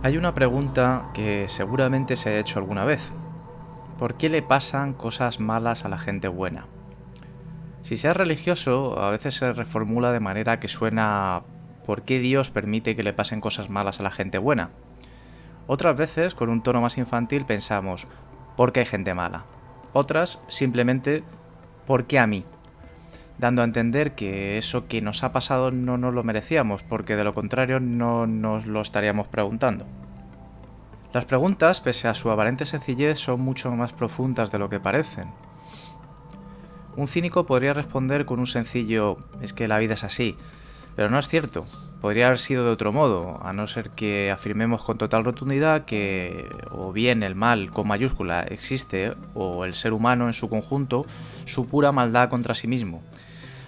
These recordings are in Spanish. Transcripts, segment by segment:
Hay una pregunta que seguramente se ha hecho alguna vez. ¿Por qué le pasan cosas malas a la gente buena? Si se es religioso, a veces se reformula de manera que suena ¿por qué Dios permite que le pasen cosas malas a la gente buena? Otras veces, con un tono más infantil, pensamos ¿por qué hay gente mala? Otras, simplemente ¿por qué a mí? Dando a entender que eso que nos ha pasado no nos lo merecíamos, porque de lo contrario no nos lo estaríamos preguntando. Las preguntas, pese a su aparente sencillez, son mucho más profundas de lo que parecen. Un cínico podría responder con un sencillo «es que la vida es así», pero no es cierto. Podría haber sido de otro modo, a no ser que afirmemos con total rotundidad que o bien el mal con mayúscula existe, o el ser humano en su conjunto, su pura maldad contra sí mismo.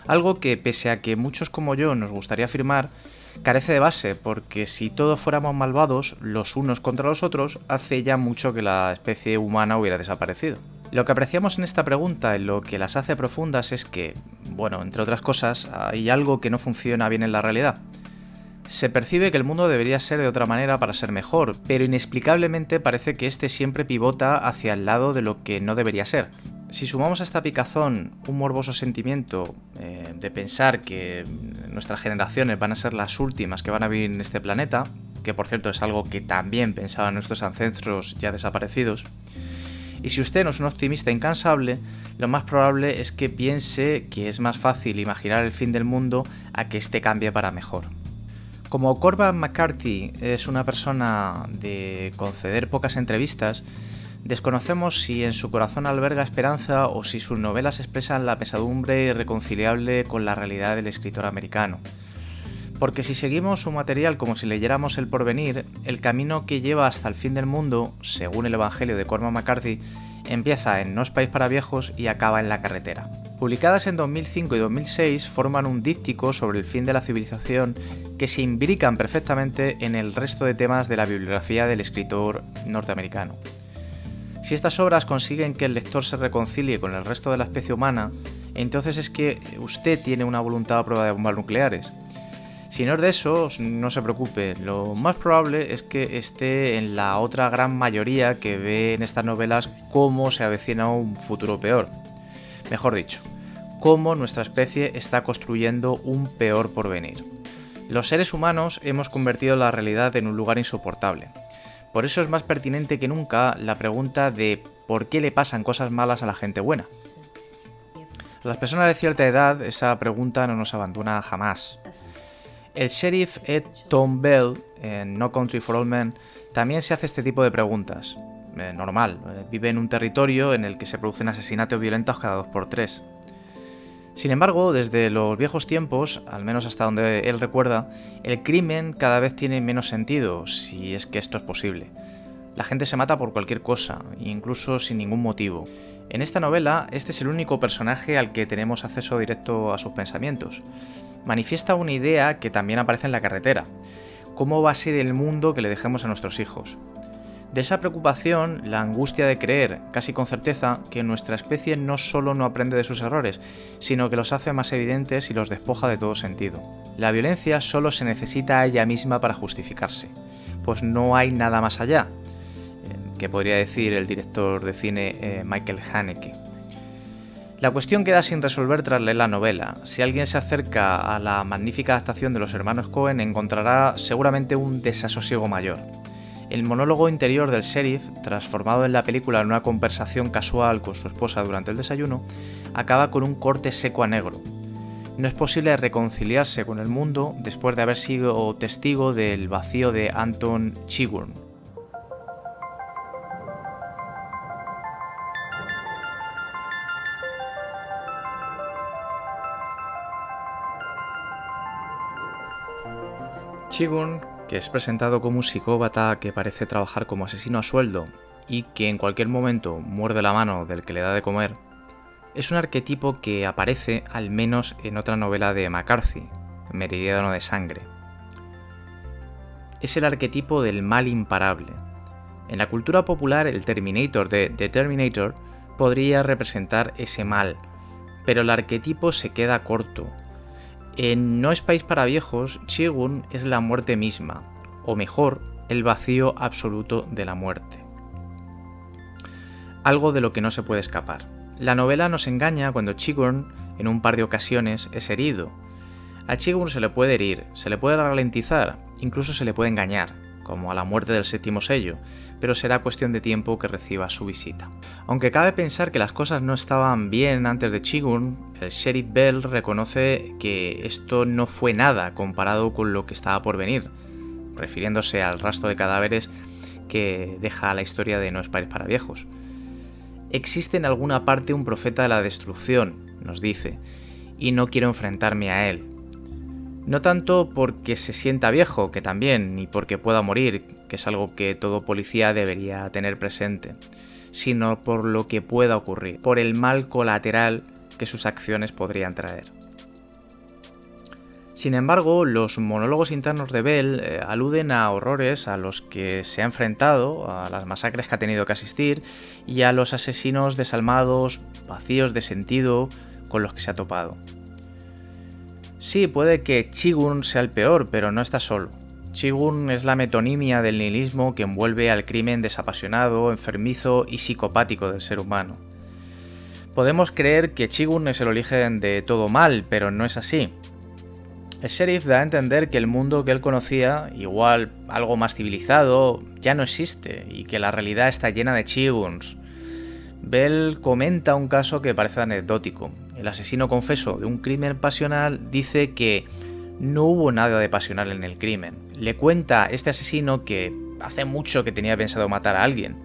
Algo que, pese a que muchos como yo nos gustaría afirmar, carece de base, porque si todos fuéramos malvados, los unos contra los otros, hace ya mucho que la especie humana hubiera desaparecido. Lo que apreciamos en esta pregunta y lo que las hace profundas es que, bueno, entre otras cosas, hay algo que no funciona bien en la realidad. Se percibe que el mundo debería ser de otra manera para ser mejor, pero inexplicablemente parece que este siempre pivota hacia el lado de lo que no debería ser. Si sumamos a esta picazón un morboso sentimiento de pensar que nuestras generaciones van a ser las últimas que van a vivir en este planeta, que por cierto es algo que también pensaban nuestros ancestros ya desaparecidos, y si usted no es un optimista incansable, lo más probable es que piense que es más fácil imaginar el fin del mundo a que éste cambie para mejor. Como Cormac McCarthy es una persona de conceder pocas entrevistas, desconocemos si en su corazón alberga esperanza o si sus novelas expresan la pesadumbre irreconciliable con la realidad del escritor americano. Porque si seguimos su material como si leyéramos El Porvenir, el camino que lleva hasta el fin del mundo, según el Evangelio de Cormac McCarthy, empieza en No es país para viejos y acaba en la carretera. Publicadas en 2005 y 2006, forman un díptico sobre el fin de la civilización que se imbrican perfectamente en el resto de temas de la bibliografía del escritor norteamericano. Si estas obras consiguen que el lector se reconcilie con el resto de la especie humana, entonces es que usted tiene una voluntad a prueba de bombas nucleares. Si no es de eso, no se preocupe, lo más probable es que esté en la otra gran mayoría que ve en estas novelas cómo se avecina un futuro peor. Mejor dicho, cómo nuestra especie está construyendo un peor porvenir. Los seres humanos hemos convertido la realidad en un lugar insoportable. Por eso es más pertinente que nunca la pregunta de ¿por qué le pasan cosas malas a la gente buena? A las personas de cierta edad esa pregunta no nos abandona jamás. El sheriff Ed Tom Bell, en No Country for Old Men, también se hace este tipo de preguntas. Normal, vive en un territorio en el que se producen asesinatos violentos cada 2 por 3. Sin embargo, desde los viejos tiempos, al menos hasta donde él recuerda, el crimen cada vez tiene menos sentido, si es que esto es posible. La gente se mata por cualquier cosa, incluso sin ningún motivo. En esta novela, este es el único personaje al que tenemos acceso directo a sus pensamientos. Manifiesta una idea que también aparece en La carretera. ¿Cómo va a ser el mundo que le dejemos a nuestros hijos? De esa preocupación, la angustia de creer, casi con certeza, que nuestra especie no solo no aprende de sus errores, sino que los hace más evidentes y los despoja de todo sentido. La violencia solo se necesita a ella misma para justificarse, pues no hay nada más allá, que podría decir el director de cine Michael Haneke. La cuestión queda sin resolver tras leer la novela. Si alguien se acerca a la magnífica adaptación de los hermanos Coen, encontrará seguramente un desasosiego mayor. El monólogo interior del sheriff, transformado en la película en una conversación casual con su esposa durante el desayuno, acaba con un corte seco a negro. No es posible reconciliarse con el mundo después de haber sido testigo del vacío de Anton Chigurh. Chigurh, que es presentado como un psicópata que parece trabajar como asesino a sueldo y que en cualquier momento muerde la mano del que le da de comer, es un arquetipo que aparece al menos en otra novela de McCarthy, Meridiano de Sangre. Es el arquetipo del mal imparable. En la cultura popular, el Terminator de The Terminator podría representar ese mal, pero el arquetipo se queda corto. En No es país para viejos, Chigurh es la muerte misma, o mejor, el vacío absoluto de la muerte. Algo de lo que no se puede escapar. La novela nos engaña cuando Chi-Gurn, en un par de ocasiones, es herido. A Chi-Gurn se le puede herir, se le puede ralentizar, incluso se le puede engañar, como a la muerte del séptimo sello, pero será cuestión de tiempo que reciba su visita. Aunque cabe pensar que las cosas no estaban bien antes de Chi-Gurn, el sheriff Bell reconoce que esto no fue nada comparado con lo que estaba por venir, refiriéndose al rastro de cadáveres que deja la historia de No es país para viejos. Existe en alguna parte un profeta de la destrucción, nos dice, y no quiero enfrentarme a él. No tanto porque se sienta viejo, que también, ni porque pueda morir, que es algo que todo policía debería tener presente, sino por lo que pueda ocurrir, por el mal colateral que sus acciones podrían traer. Sin embargo, los monólogos internos de Bell aluden a horrores a los que se ha enfrentado, a las masacres que ha tenido que asistir y a los asesinos desalmados, vacíos de sentido, con los que se ha topado. Sí, puede que Chi-Gurn sea el peor, pero no está solo. Chi-Gurn es la metonimia del nihilismo que envuelve al crimen desapasionado, enfermizo y psicopático del ser humano. Podemos creer que Chi-Gurn es el origen de todo mal, pero no es así. El sheriff da a entender que el mundo que él conocía, igual algo más civilizado, ya no existe y que la realidad está llena de Chi-Gurns. Bell comenta un caso que parece anecdótico. El asesino confeso de un crimen pasional dice que no hubo nada de pasional en el crimen. Le cuenta este asesino que hace mucho que tenía pensado matar a alguien.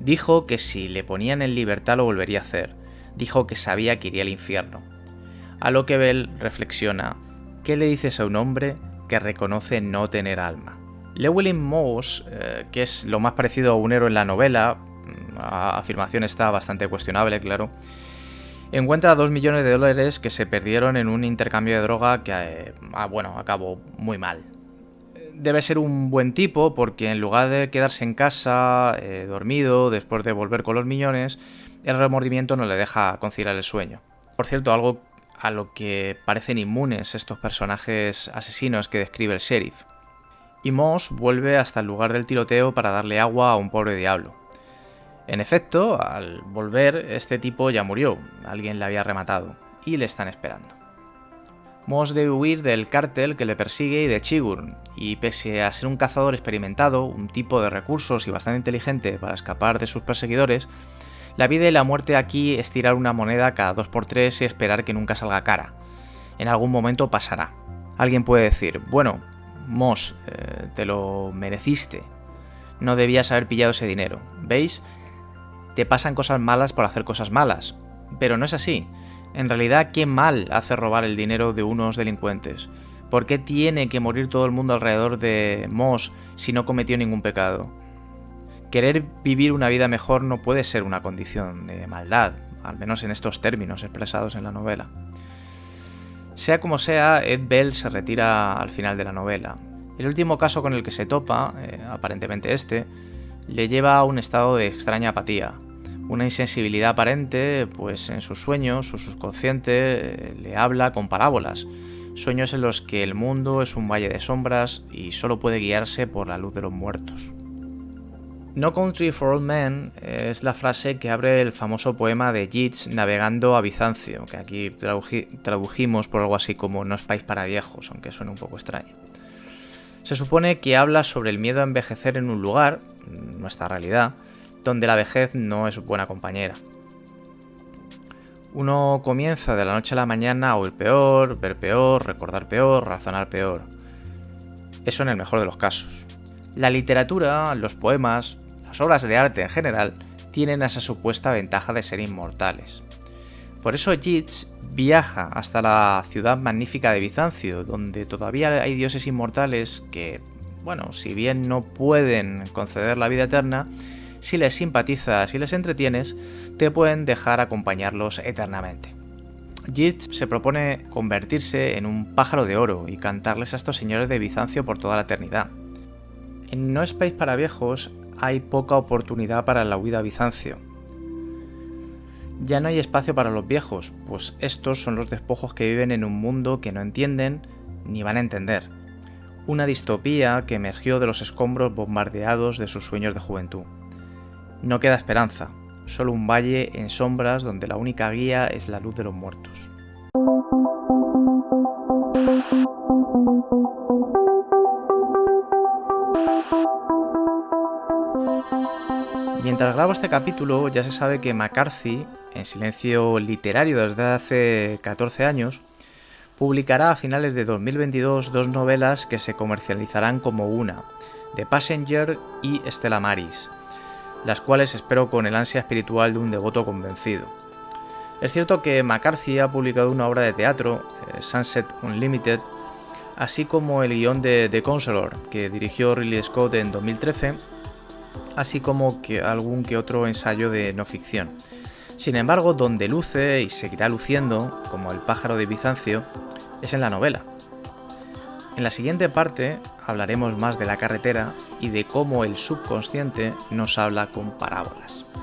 Dijo que si le ponían en libertad lo volvería a hacer. Dijo que sabía que iría al infierno. A lo que Bell reflexiona: ¿qué le dices a un hombre que reconoce no tener alma? Llewellyn Moss, que es lo más parecido a un héroe en la novela, la afirmación está bastante cuestionable, claro, encuentra 2 millones de dólares que se perdieron en un intercambio de droga que, acabó muy mal. Debe ser un buen tipo porque en lugar de quedarse en casa, dormido, después de volver con los millones, el remordimiento no le deja conciliar el sueño. Por cierto, algo a lo que parecen inmunes estos personajes asesinos que describe el sheriff. Y Moss vuelve hasta el lugar del tiroteo para darle agua a un pobre diablo. En efecto, al volver, este tipo ya murió, alguien le había rematado, y le están esperando. Moss debe huir del cártel que le persigue y de Chi-Gurn, y pese a ser un cazador experimentado, un tipo de recursos y bastante inteligente para escapar de sus perseguidores, la vida y la muerte aquí es tirar una moneda cada 2x3 y esperar que nunca salga cara. En algún momento pasará. Alguien puede decir: bueno, Moss, te lo mereciste. No debías haber pillado ese dinero. ¿Veis? Te pasan cosas malas por hacer cosas malas. Pero no es así. En realidad, ¿qué mal hace robar el dinero de unos delincuentes? ¿Por qué tiene que morir todo el mundo alrededor de Moss si no cometió ningún pecado? Querer vivir una vida mejor no puede ser una condición de maldad, al menos en estos términos expresados en la novela. Sea como sea, Ed Bell se retira al final de la novela. El último caso con el que se topa, aparentemente este, le lleva a un estado de extraña apatía, una insensibilidad aparente, pues en sus sueños su subconsciente le habla con parábolas, sueños en los que el mundo es un valle de sombras y solo puede guiarse por la luz de los muertos. No Country for Old Men es la frase que abre el famoso poema de Yeats navegando a Bizancio, que aquí tradujimos por algo así como No es país para viejos, aunque suene un poco extraño. Se supone que habla sobre el miedo a envejecer en un lugar, nuestra realidad, donde la vejez no es buena compañera. Uno comienza de la noche a la mañana a oír peor, ver peor, recordar peor, razonar peor. Eso en el mejor de los casos. La literatura, los poemas, las obras de arte en general, tienen esa supuesta ventaja de ser inmortales. Por eso Yeats viaja hasta la ciudad magnífica de Bizancio, donde todavía hay dioses inmortales que, si bien no pueden conceder la vida eterna, si les simpatizas y les entretienes, te pueden dejar acompañarlos eternamente. Yeats se propone convertirse en un pájaro de oro y cantarles a estos señores de Bizancio por toda la eternidad. En No es país para viejos hay poca oportunidad para la huida a Bizancio. Ya no hay espacio para los viejos, pues estos son los despojos que viven en un mundo que no entienden ni van a entender. una distopía que emergió de los escombros bombardeados de sus sueños de juventud. No queda esperanza, solo un valle en sombras donde la única guía es la luz de los muertos. Mientras grabo este capítulo, ya se sabe que McCarthy, en silencio literario desde hace 14 años, publicará a finales de 2022 dos novelas que se comercializarán como una, The Passenger y Stella Maris, las cuales espero con el ansia espiritual de un devoto convencido. Es cierto que McCarthy ha publicado una obra de teatro, Sunset Unlimited, así como el guión de The Counselor, que dirigió Ridley Scott en 2013, así como algún que otro ensayo de no ficción. Sin embargo, donde luce y seguirá luciendo, como El pájaro de Bizancio, es en la novela. En la siguiente parte hablaremos más de la carretera y de cómo el subconsciente nos habla con parábolas.